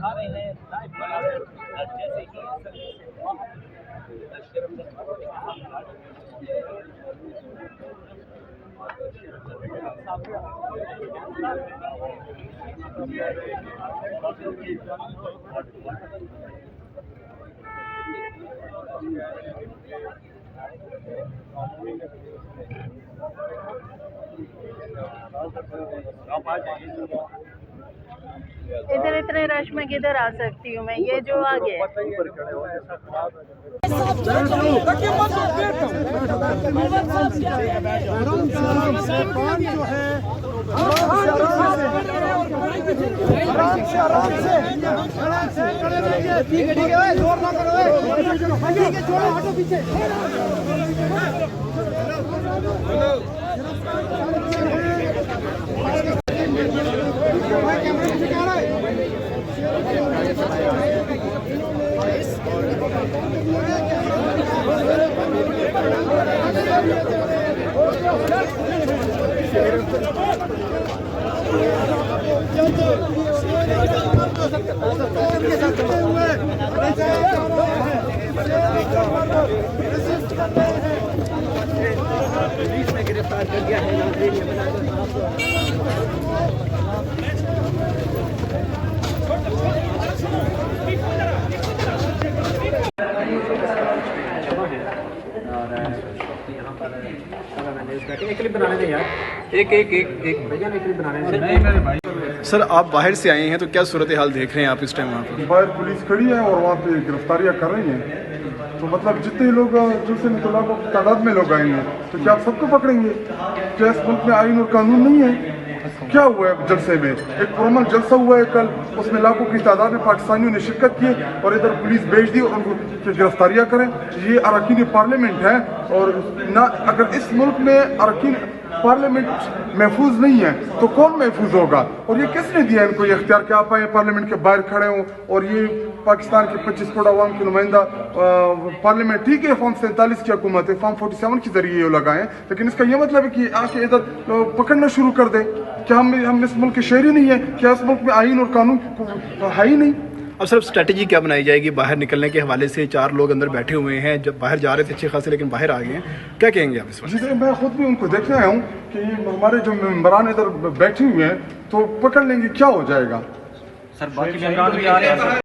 दिखा रहे हैं लाइव बनाकर, जैसे कि इधर इतने रश में किधर आ सकती हूँ मैं, ये जो आगे पुलिस ने गिरफ्तार कर दिया है। एक क्लिप बनाने दें यार, एक भैया ने क्लिप बनाने दें। सर आप बाहर से आए हैं तो क्या सूरत हाल देख रहे हैं आप इस टाइम वहाँ पर? बाहर पुलिस खड़ी है और वहाँ पे गिरफ्तारियाँ कर रही हैं। तो मतलब जितने लोग जिनसे लाखों की तादाद में लोग आए हैं तो क्या आप सबको पकड़ेंगे? क्या इस मुल्क में आईन और कानून नहीं है? क्या हुआ है जलसे में? एक पुरअमन जलसा हुआ है कल, उसमें लाखों की तादाद में पाकिस्तानियों ने शिरकत की और इधर पुलिस भेज दी और उनको गिरफ्तारियाँ करें। ये अरकान पार्लियामेंट है और ना अगर इस मुल्क में अरकान पार्लियामेंट महफूज नहीं है तो कौन महफूज होगा? और ये किसने दिया इनको ये इख्तियार कि आप आए पार्लियामेंट के बाहर खड़े हों और ये पाकिस्तान के 25 करोड़ अवाम के नुमाइंदा पार्लियामेंट ठीक है फॉर्म 47 की हुकूमत है, फॉर्म 47 के जरिए ये लगाएं, लेकिन इसका ये मतलब है कि आके इधर पकड़ना शुरू कर दें। क्या हम इस मुल्क के शहरी नहीं है? क्या इस मुल्क में आइन और कानून है ही नहीं? अब सर स्ट्रेटजी क्या बनाई जाएगी बाहर निकलने के हवाले से? 4 लोग अंदर बैठे हुए हैं, जब बाहर जा रहे थे अच्छे खासे लेकिन बाहर आ गए हैं, क्या कहेंगे आप इस वक्त? जी मैं खुद भी उनको देखने आया हूँ कि हमारे जो मेंबरान इधर बैठे हुए हैं तो पकड़ लेंगे, क्या हो जाएगा? सर बाकी मेंबरान भी आ रहे हैं।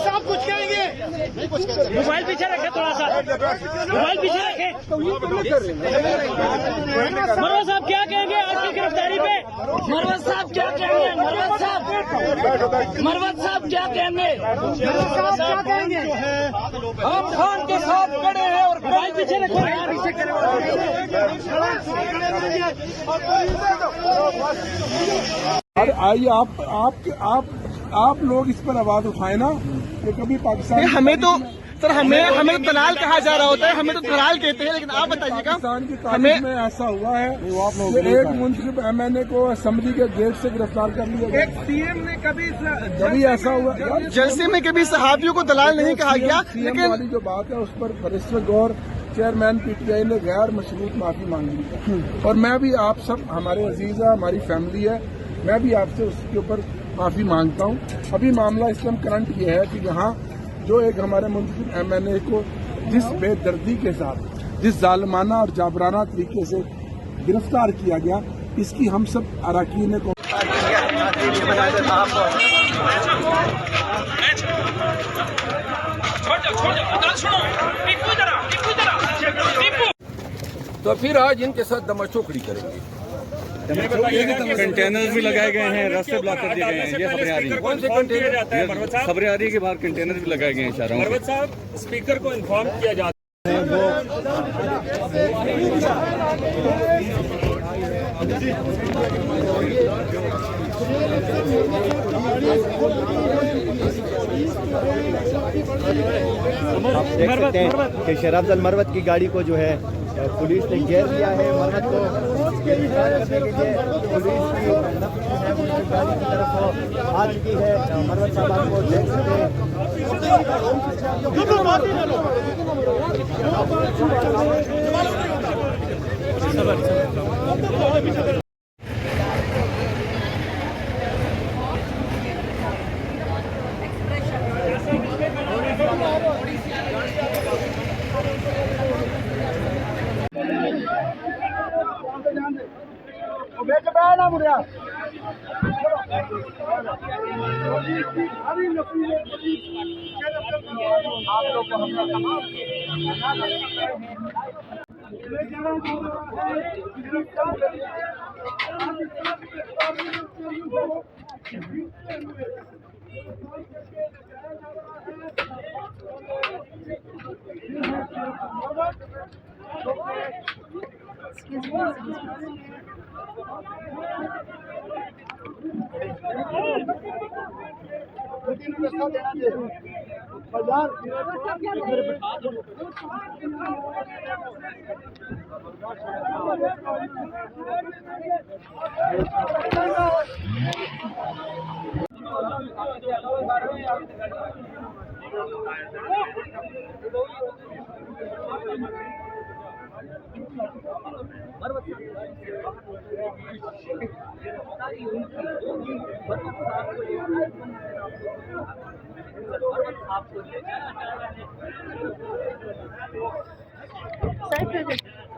साहब कुछ कहेंगे? मोबाइल पीछे रखे, थोड़ा सा मोबाइल पीछे रखे। मरवत साहब क्या कहेंगे आज की गिरफ्तारी पे? मरवत साहब क्या कहेंगे? मरवत साहब क्या कहेंगे? हम खान के साथ खड़े हैं और मोबाइल पीछे रखे। आइए आप लोग इस पर आवाज उठाए ना कि कभी पाकिस्तान हमें तो सर हमें दलाल कहा जा रहा होता है, हमें तो दलाल कहते हैं, लेकिन आप बताइएगा पाकिस्तान की तारीख में ऐसा हुआ है कि एक मुंसिफ MNA को असेंबली के गेट से गिरफ्तार कर लिया गया। एक सीएम ने कभी ऐसा हुआ जलसे में कभी सहाफियों को दलाल नहीं कहा गया, लेकिन वाली जो बात है उस पर बैरिस्टर गौर चेयरमैन PTI ने गैर मशरूत माफी मांगी है और मैं भी आप सब हमारे अजीज है, हमारी फैमिली है, मैं भी आपसे उसके ऊपर माफी मांगता हूँ। अभी मामला इस टाइम करंट ये है कि यहाँ जो एक हमारे मुंसिफ MNA को जिस बेदर्दी के साथ, जिस जालिमाना और जाबराना तरीके से गिरफ्तार किया गया, इसकी हम सब अरकान को तो फिर आज इनके साथ दमाचौकड़ी करेंगे। कंटेनर भी लगाए गए हैं, रास्ते ब्लॉक कर दिए गए हैं, ये खबरें आ रही हैं। कौन से कंटेनर? खबरें आ रही है कि बाहर कंटेनर भी लगाए गए हैं शहरों में। मरवत साहब स्पीकर को इन्फॉर्म किया जाता है आप देख सकते हैं कि शहर अफजल मरवत की गाड़ी को जो है पुलिस ने घेर लिया है। मरवत को गिरफ्तार करने के लिए पुलिस की गाड़ी की तरफ आ चुकी है। मरवत साहब आपको देख सकते हैं।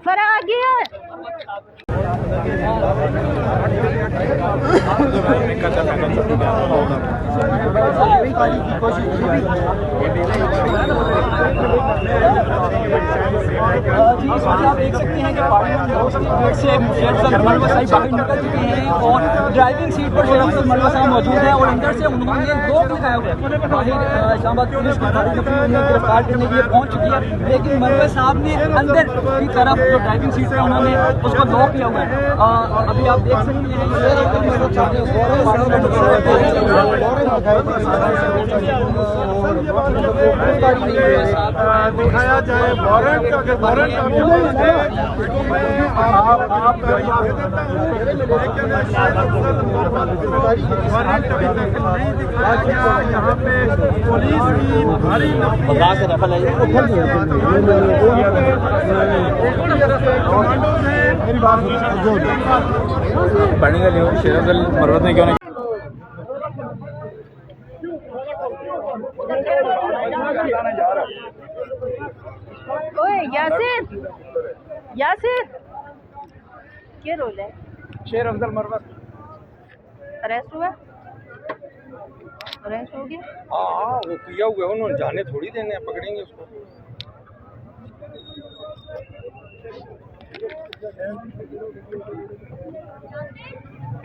फरा आ गया आप देख सकते हैं कि पार्लियामेंट हाउस के गेट से शेर अफजल मलवा साहब बाहर निकल चुके हैं और ड्राइविंग सीट पर शेर अफजल मलवा साहब मौजूद है और अंदर से उन्होंने रोक लगाया हुआ है। बाहर इस्लामाबाद पुलिस की गाड़ी उन्हें गिरफ्तार करने के लिए पहुंच चुकी है, लेकिन मलवा साहब ने अंदर की तरफ जो ड्राइविंग सीट है उन्होंने उसको लॉक किया हुआ है। अभी आप देख सकते हैं दिखाया जाए वारंट अगर वारंट वारंट अभी तक नहीं दिखाया गया। यहाँ पे पुलिस की भारी बढ़ेगा नहीं शेर अफजल मरवत ने क्यों नहीं ओए यासिर यासिर क्या रोल है? शेर अफजल मरवत अरेस्ट हुआ? अरेस्ट हो गया? हाँ वो किया हुआ है, उन्होंने जाने थोड़ी देने हैं, पकड़ेंगे उसको।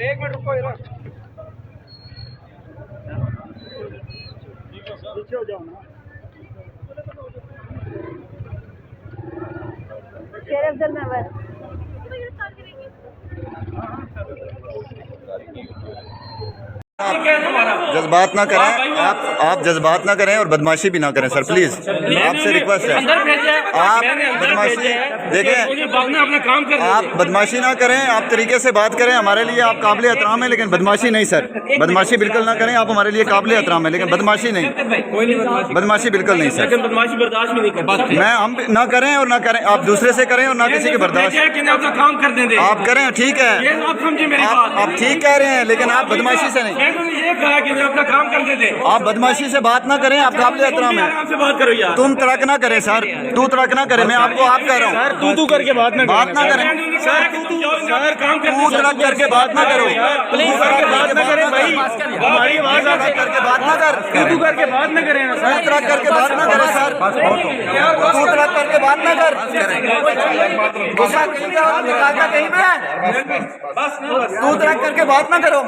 एक मिनट रुको इधर पीछे हो जाओ ना। शेर अफजल मरवत जज्बात ना करें, आप जज्बात ना करें और बदमाशी भी ना करें सर, प्लीज आपसे रिक्वेस्ट है। आप बदमाशी देखें, अपना काम कर, आप बदमाशी ना करें, आप तरीके से बात करें। हमारे लिए आप काबिल एहतराम है, लेकिन बदमाशी नहीं सर, बदमाशी बिल्कुल ना करें। आप हमारे लिए काबिल एहतराम है, लेकिन बदमाशी नहीं, बदमाशी बिल्कुल नहीं सर। बदमाशी बर्दाश्त भी नहीं करते। मैं हम ना करें और ना करें, आप दूसरे से करें और ना किसी के बर्दाश्त अपना काम कर दें, आप करें, ठीक है, आप समझे मेरी बात। आप ठीक कह रहे हैं, लेकिन आप बदमाशी से नहीं, ये कहा कि अपना काम कर देते। आप बदमाशी से बात ना करें, आप काबिल एहतराम है। आपसे बात करो यार, तुम तड़क ना करें सर, तू तड़क ना करें, मैं आपको आप कह रहा हूँ तू करके बात ना करें सर, काम कर, तू तड़क करके बात ना करो, प्लीज बात ना करें भाई, हमारी आवाज करके बात ना कर, तू करके बात ना करें, तू तड़क करके बात ना करे सर, तू तड़क करके बात ना कर, गुस्सा कहीं पे और निकालना कहीं पे है, तू तड़क करके बात ना करो।